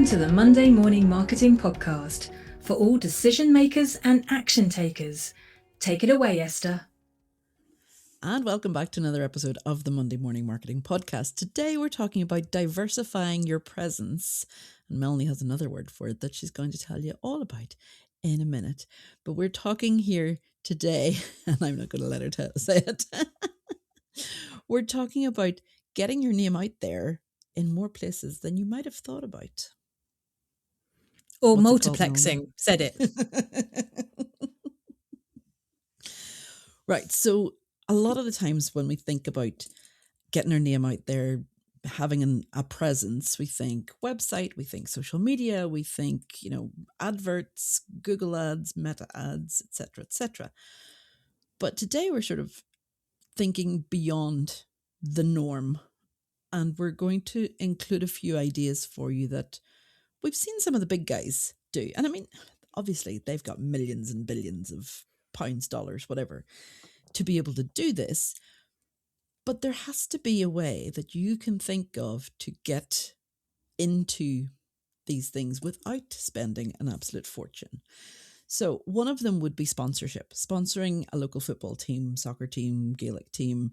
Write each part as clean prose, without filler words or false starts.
Welcome to the Monday Morning Marketing Podcast for all decision makers and action takers. Take it away, Esther. And welcome back to another episode of the Monday Morning Marketing Podcast. Today we're talking about diversifying your presence. And Melanie has another word for it that she's going to tell you all about in a minute. But we're talking here today, and I'm not going to let her say it. We're talking about getting your name out there in more places than you might have thought about. Or multiplexing, said it. Right. So a lot of the times when we think about getting our name out there, having a presence, we think website, we think social media, we think, adverts, Google ads, meta ads, etc., etc. But today we're sort of thinking beyond the norm, and we're going to include a few ideas for you that we've seen some of the big guys do. And I mean, obviously they've got millions and billions of pounds, dollars, whatever, to be able to do this. But there has to be a way that you can think of to get into these things without spending an absolute fortune. So one of them would be sponsorship, sponsoring a local football team, soccer team, Gaelic team,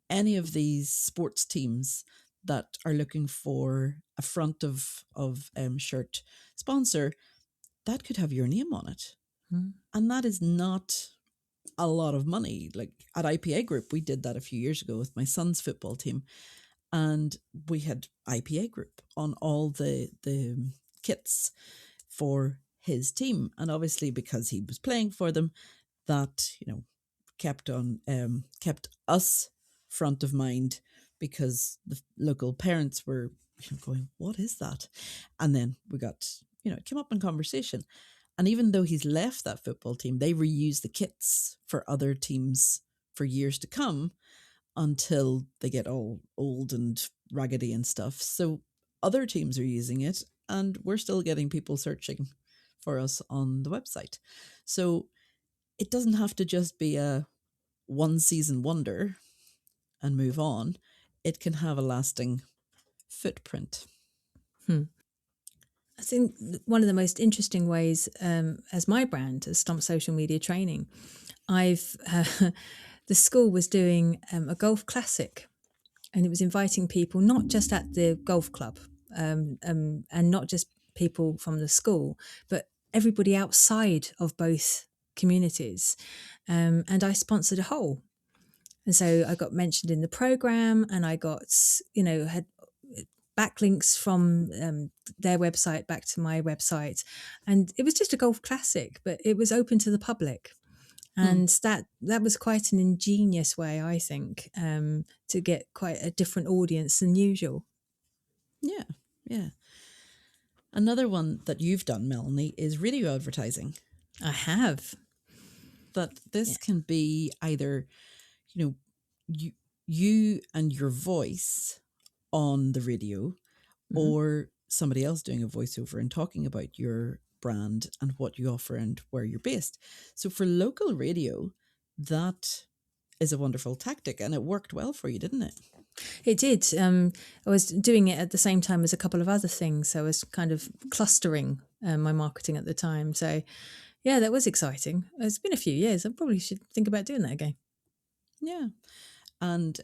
any of these sports teams that are looking for a front of shirt sponsor that could have your name on it. And that is not a lot of money. Like at IPA Group, we did that a few years ago with my son's football team, and we had IPA Group on all the kits for his team. And obviously because he was playing for them, that kept us front of mind, because the local parents were going, what is that? And then we got, it came up in conversation. And even though he's left that football team, they reuse the kits for other teams for years to come until they get all old and raggedy and stuff. So other teams are using it, and we're still getting people searching for us on the website. So it doesn't have to just be a one season wonder and move on. It can have a lasting footprint. I think one of the most interesting ways, as my brand, as Stomp Social Media Training, the school was doing a golf classic, and it was inviting people not just at the golf club and not just people from the school, but everybody outside of both communities. And I sponsored a hole. And so I got mentioned in the program, and I got, had backlinks from their website back to my website. And it was just a golf classic, but it was open to the public. And that was quite an ingenious way, I think, to get quite a different audience than usual. Yeah. Another one that you've done, Melanie, is radio advertising. I have. That this can be either, you and your voice on the radio, or somebody else doing a voiceover and talking about your brand and what you offer and where you're based. So for local radio, that is a wonderful tactic, and it worked well for you, didn't it? It did. I was doing it at the same time as a couple of other things. So I was kind of clustering my marketing at the time. So yeah, that was exciting. It's been a few years. I probably should think about doing that again. Yeah. And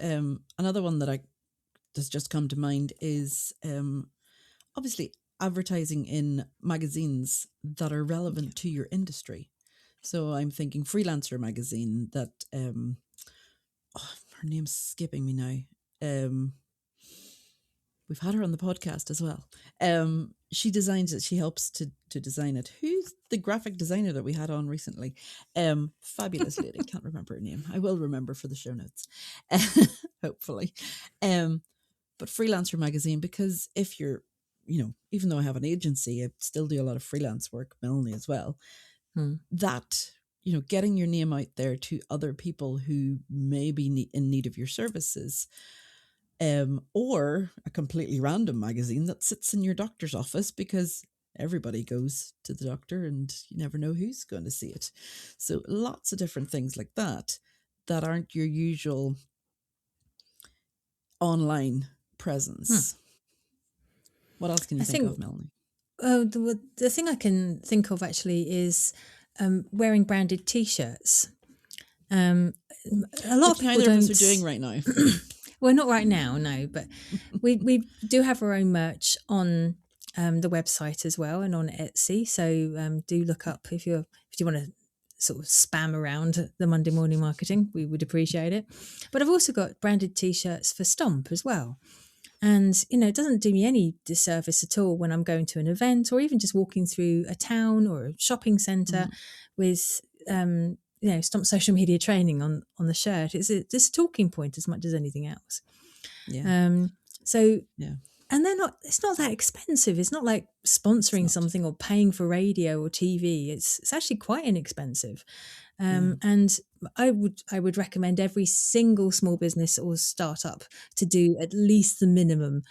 another one that has just come to mind is obviously advertising in magazines that are relevant to your industry. So I'm thinking Freelancer magazine that, her name's skipping me now. We've had her on the podcast as well. She designs it. She helps to design it. Who's the graphic designer that we had on recently? Fabulous lady. Can't remember her name. I will remember for the show notes, hopefully. But Freelancer magazine, because if you're, even though I have an agency, I still do a lot of freelance work, Melanie as well. That, getting your name out there to other people who may be in need of your services, or a completely random magazine that sits in your doctor's office, because everybody goes to the doctor and you never know who's going to see it. So lots of different things like that aren't your usual online presence. What else can you think of, Melanie? The thing I can think of actually is wearing branded T-shirts. Um, a lot of Which people neither of us don't. are doing right now. Well, not right now, no, but we do have our own merch on the website as well and on Etsy. So do look up if you want to sort of spam around the Monday morning marketing. We would appreciate it. But I've also got branded T-shirts for Stomp as well. And, it doesn't do me any disservice at all when I'm going to an event or even just walking through a town or a shopping centre Mhm. with, Stomp social media training on the shirt. It's a talking point as much as anything else. Yeah. Um, so, Yeah. and it's not that expensive. It's not like It's sponsoring not. something or paying for radio or TV. It's actually quite inexpensive. Yeah. And I would recommend every single small business or startup to do at least the minimum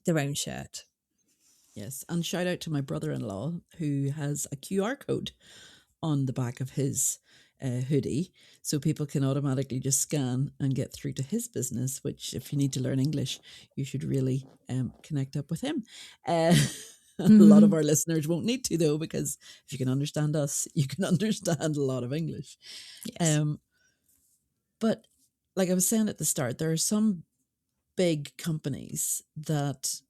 their own shirt. Yes. And shout out to my brother-in-law who has a QR code on the back of his hoodie, so people can automatically just scan and get through to his business. Which, if you need to learn English, you should really connect up with him. A lot of Mm-hmm. our listeners won't need to, though, because if you can understand us, you can understand a lot of English. Yes. Um, but like I was saying at the start, there are some big companies that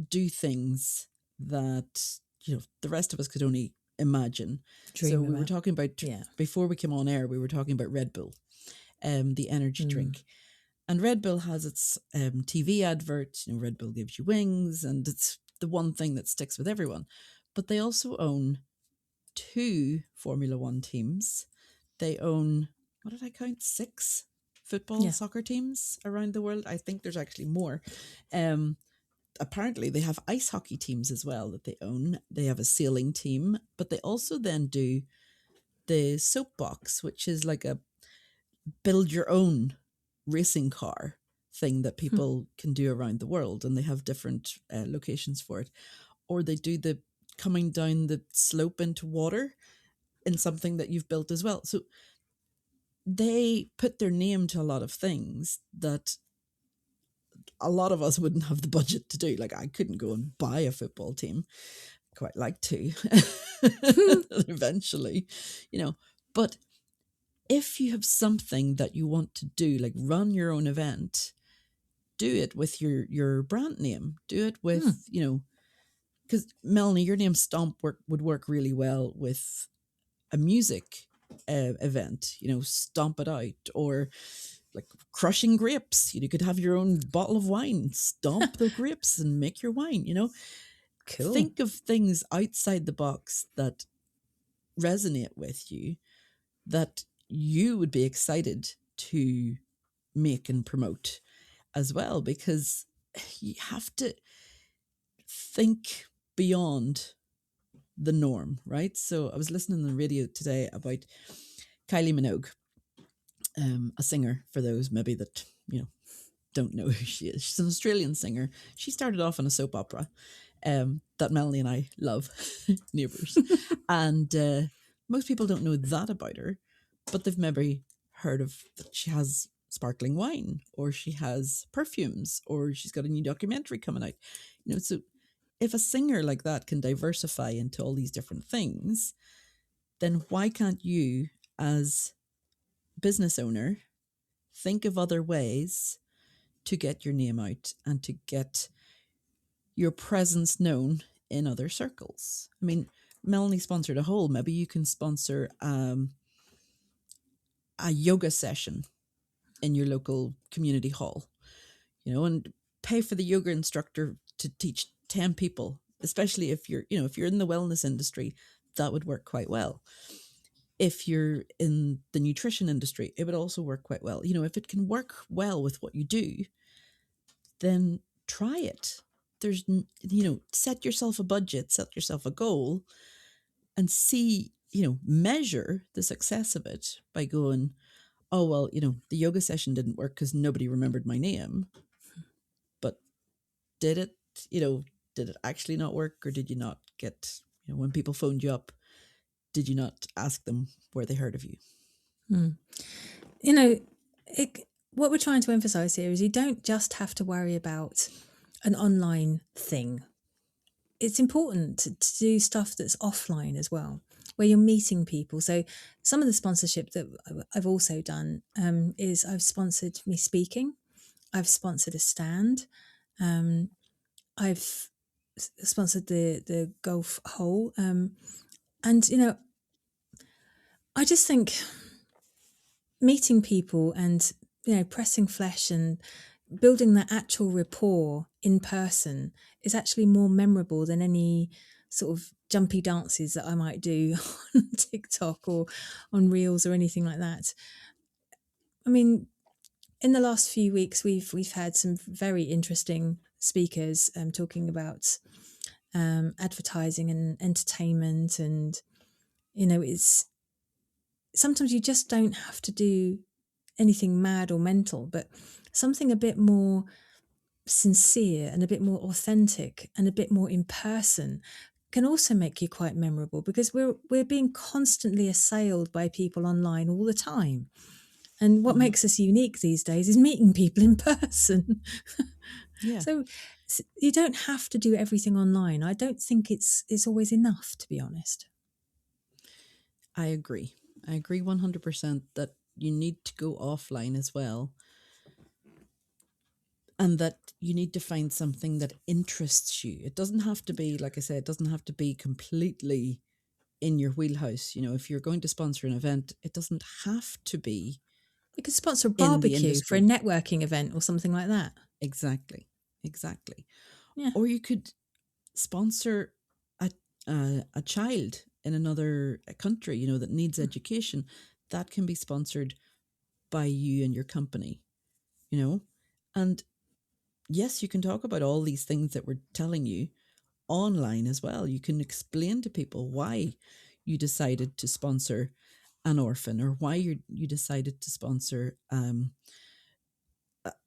do things that the rest of us could only imagine. So Dream we were about. talking about, Yeah. before we came on air, we were talking about Red Bull, the energy Mm. drink. And Red Bull has its TV advert, Red Bull gives you wings, and it's the one thing that sticks with everyone. But they also own 2 Formula One teams. They own, what did I count? 6 football, Yeah. soccer teams around the world. I think there's actually more. Um, Apparently they have ice hockey teams as well that they own. They have a sailing team, but they also then do the soapbox, which is like a build your own racing car thing that Hmm. people can do around the world, and they have different locations for it. Or they do the coming down the slope into water in something that you've built as well. So they put their name to a lot of things that a lot of us wouldn't have the budget to do. Like, I couldn't go and buy a football team. Quite like to eventually, but if you have something that you want to do, like run your own event, do it with your brand name. Do it Hmm. with, because Melanie, your name Stomp would work really well with a music event, Stomp It Out, or like crushing grapes. You could have your own bottle of wine, stomp the grapes and make your wine. Cool. Think of things outside the box that resonate with you, that you would be excited to make and promote as well, because you have to think beyond the norm, right? So I was listening on the radio today about Kylie Minogue, a singer, for those maybe that, don't know who she is. She's an Australian singer. She started off in a soap opera that Melanie and I love, Neighbours. And most people don't know that about her, but they've maybe heard of that she has sparkling wine, or she has perfumes, or she's got a new documentary coming out. So if a singer like that can diversify into all these different things, then why can't you, as business owner, think of other ways to get your name out and to get your presence known in other circles? I mean, Melanie sponsored a whole. Maybe you can sponsor a yoga session in your local community hall, and pay for the yoga instructor to teach 10 people, especially if you're in the wellness industry, that would work quite well. If you're in the nutrition industry, it would also work quite well. If it can work well with what you do, then try it. There's, set yourself a budget, set yourself a goal, and see, measure the success of it by going, oh, well, the yoga session didn't work because nobody remembered my name. But did it, did it actually not work? Or did you not get, when people phoned you up, did you not ask them where they heard of you? Hmm. You know, what we're trying to emphasize here is you don't just have to worry about an online thing. it's important to do stuff that's offline as well, where you're meeting people. So some of the sponsorship that I've also done is I've sponsored me speaking. I've sponsored a stand. Um, I've sponsored the golf hole. And, I just think meeting people and, pressing flesh and building that actual rapport in person is actually more memorable than any sort of jumpy dances that I might do on TikTok or on Reels or anything like that. I mean, in the last few weeks, we've had some very interesting speakers talking about advertising and entertainment, and it's sometimes you just don't have to do anything mad or mental, but something a bit more sincere and a bit more authentic and a bit more in person can also make you quite memorable, because we're being constantly assailed by people online all the time. And what Mm-hmm. makes us unique these days is meeting people in person. Yeah, So you don't have to do everything online. I don't think it's always enough, to be honest. I agree. I agree 100% that you need to go offline as well, and that you need to find something that interests you. It doesn't have to be, like I said, it doesn't have to be completely in your wheelhouse. If you're going to sponsor an event, it doesn't have to be You could sponsor a in the barbecue for a industry. networking event or something like that. Exactly. Exactly. Yeah. Or you could sponsor a child in another country, that needs education. That can be sponsored by you and your company, you know? And yes, you can talk about all these things that we're telling you online as well. You can explain to people why you decided to sponsor an orphan, or why you decided to sponsor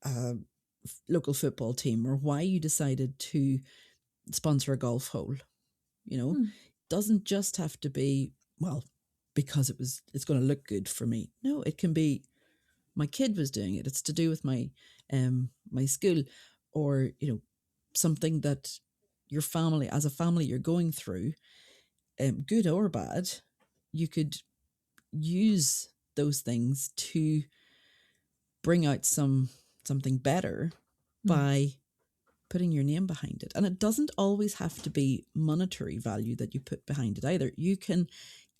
a local football team, or why you decided to sponsor a golf hole. Hmm. Doesn't just have to be, well, because it's going to look good for me. No, it can be my kid was doing it. It's to do with my school, or something that your family, as a family, you're going through, good or bad. You could use those things to bring out something better Hmm. by putting your name behind it. And it doesn't always have to be monetary value that you put behind it either. You can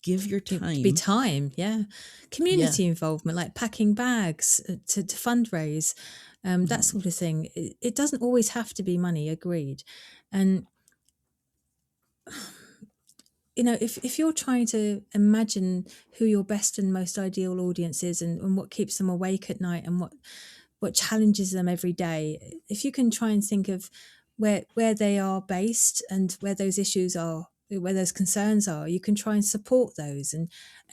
give your It could be time. time, yeah. Yeah. Community involvement, like packing bags to fundraise, that Mhm. sort of thing. It doesn't always have to be money, agreed. And, if you're trying to imagine who your best and most ideal audience is, and what keeps them awake at night, and what challenges them every day, if you can try and think of where they are based and where those issues are, where those concerns are, you can try and support those, and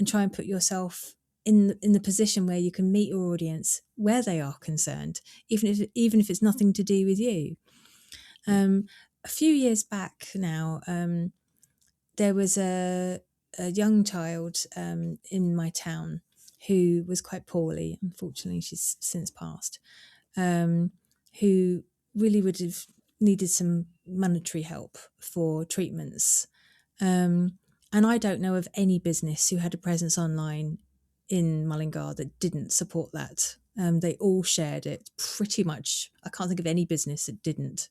try and put yourself in the position where you can meet your audience where they are concerned, even if it's nothing to do with you. Yeah. A few years back now, there was a young child in my town who was quite poorly. Unfortunately, she's since passed. Who really would have needed some monetary help for treatments. And I don't know of any business who had a presence online in Mullingar that didn't support that. They all shared it pretty much. I can't think of any business that didn't.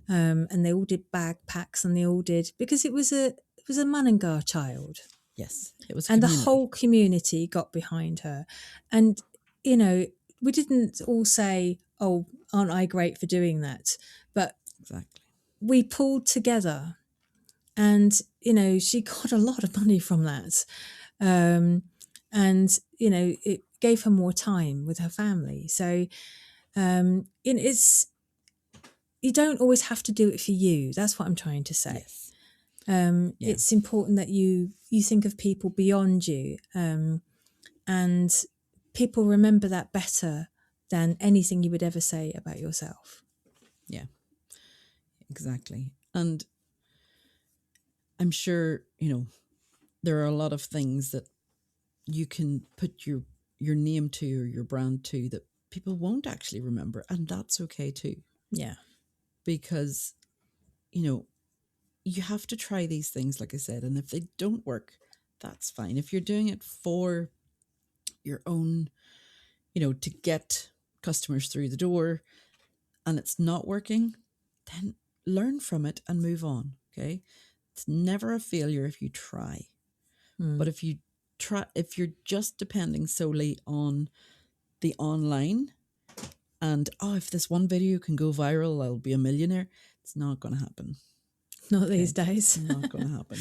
And they all did backpacks, and they all did, because it was a Mullingar child, Yes. It was a and the community. whole community got behind her. And you know we didn't all say, oh, aren't I great for doing that, but Exactly. we pulled together, and she got a lot of money from that. And it gave her more time with her family. So it's you don't always have to do it for you. That's what I'm trying to say. Yes. Yeah. It's important that you think of people beyond you, and people remember that better than anything you would ever say about yourself. Yeah. Exactly. And I'm sure, there are a lot of things that you can put your name to, or your brand to, that people won't actually remember, and that's okay too. Yeah. Because, you know, you have to try these things, like I said, and if they don't work, that's fine. If you're doing it for your own, to get customers through the door and it's not working, then learn from it and move on. Okay. It's never a failure if you try. But if you're just depending solely on the online and, if this one video can go viral, I'll be a millionaire, it's not going to happen. Not these days. It's not going to happen.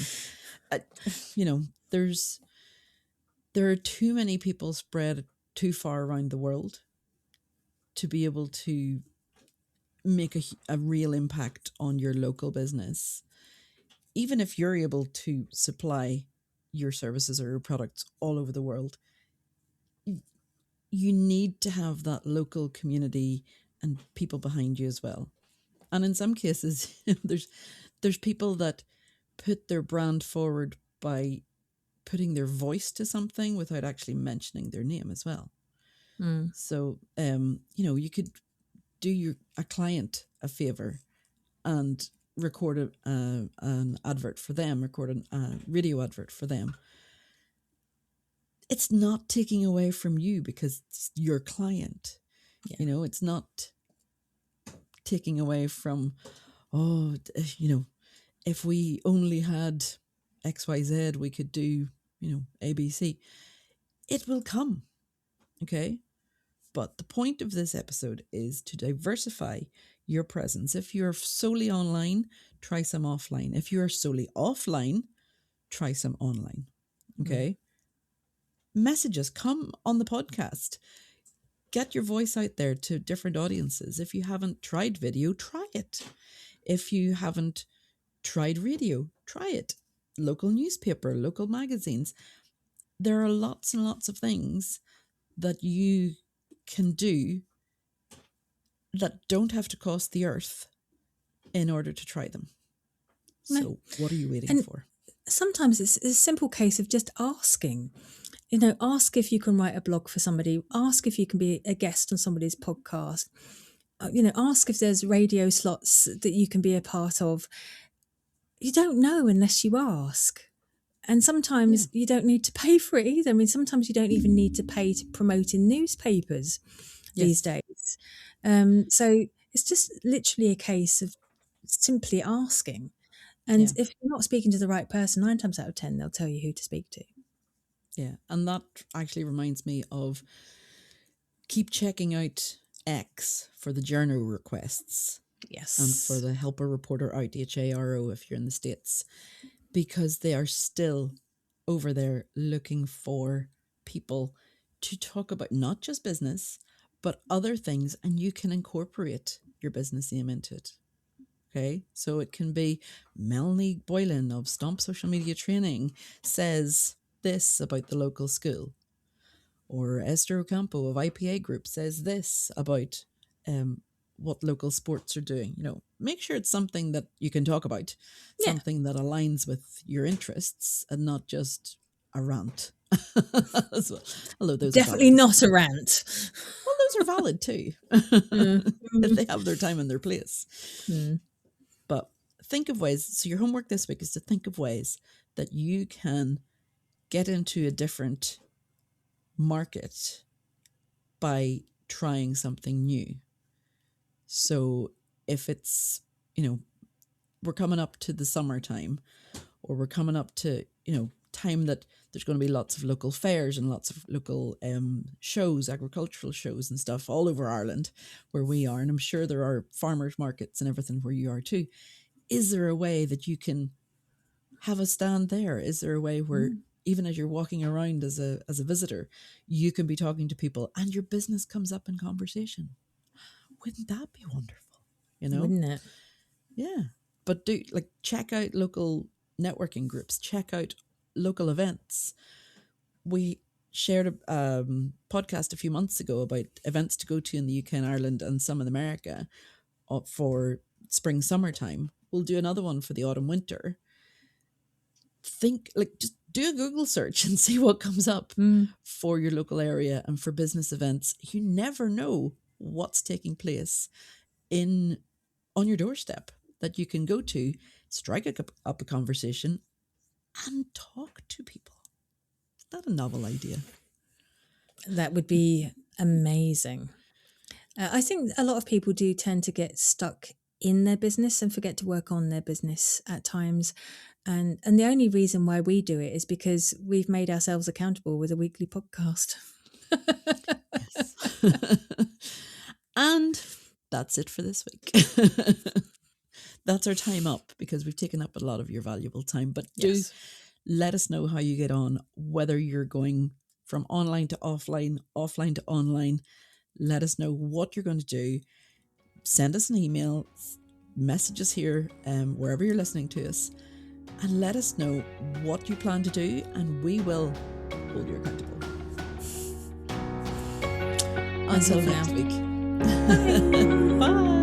There are too many people spread too far around the world to be able to make a real impact on your local business. Even if you're able to supply your services or your products all over the world, you need to have that local community and people behind you as well. And in some cases, there's people that put their brand forward by putting their voice to something without actually mentioning their name as well. So, you could do a client a favor and record an advert for them, record a radio advert for them. It's not taking away from you because it's your client. Yeah. It's not taking away from, if we only had XYZ, we could do, ABC. It will come. Okay. But the point of this episode is to diversify your presence. If you're solely online, try some offline. If you're solely offline, try some online. Okay. Messages, come on the podcast. Get your voice out there to different audiences. If you haven't tried video, try it. If you haven't tried radio, try it. Local newspaper, local magazines. There are lots and lots of things that you can do that don't have to cost the earth in order to try them. So what are you waiting for? Sometimes it's a simple case of just asking. Ask if you can write a blog for somebody. Ask if you can be a guest on somebody's podcast. Ask if there's radio slots that you can be a part of. You don't know unless you ask. And sometimes you don't need to pay for it either. I mean, sometimes you don't even need to pay to promote in newspapers these days. So it's just literally a case of simply asking. And if you're not speaking to the right person, 9 times out of 10, they'll tell you who to speak to. Yeah. And that actually reminds me of keep checking out X for the Journo requests. Yes. And for the helper reporter out, HARO, if you're in the States, because they are still over there looking for people to talk about not just business, but other things. And you can incorporate your business name into it. Okay. So it can be Melanie Boylan of Stomp Social Media Training says this about the local school, or Esther Ocampo of IPA Group says this about what local sports are doing. Make sure it's something that you can talk about, something that aligns with your interests and not just a rant. As well. Although those definitely are not a rant. Well, those are valid too. If they have their time and their place. But think of ways. So your homework this week is to think of ways that you can get into a different market by trying something new. So if it's, we're coming up to the summertime, or we're coming up to, time that there's going to be lots of local fairs and lots of local shows, agricultural shows and stuff all over Ireland where we are. And I'm sure there are farmers markets and everything where you are too. Is there a way that you can have a stand there? Is there a way where even as you're walking around as a visitor, you can be talking to people and your business comes up in conversation? Wouldn't that be wonderful? Wouldn't it? Yeah. But check out local networking groups, check out local events. We shared a podcast a few months ago about events to go to in the UK and Ireland and some in America for spring, summertime. We'll do another one for the autumn, winter. Just do a Google search and see what comes up for your local area and for business events. You never know what's taking place on your doorstep that you can go to, strike up a conversation and talk to people. Is that a novel idea? That would be amazing. I think a lot of people do tend to get stuck in their business and forget to work on their business at times. And the only reason why we do it is because we've made ourselves accountable with a weekly podcast. Yes. And that's it for this week. That's our time up because we've taken up a lot of your valuable time. But do let us know how you get on, whether you're going from online to offline, offline to online. Let us know what you're going to do. Send us an email, message us here, wherever you're listening to us, and let us know what you plan to do, and we will hold you accountable. Until next week. Bye.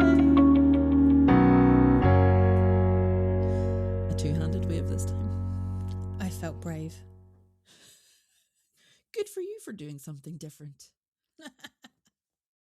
A two-handed wave this time. I felt brave. Good for you for doing something different.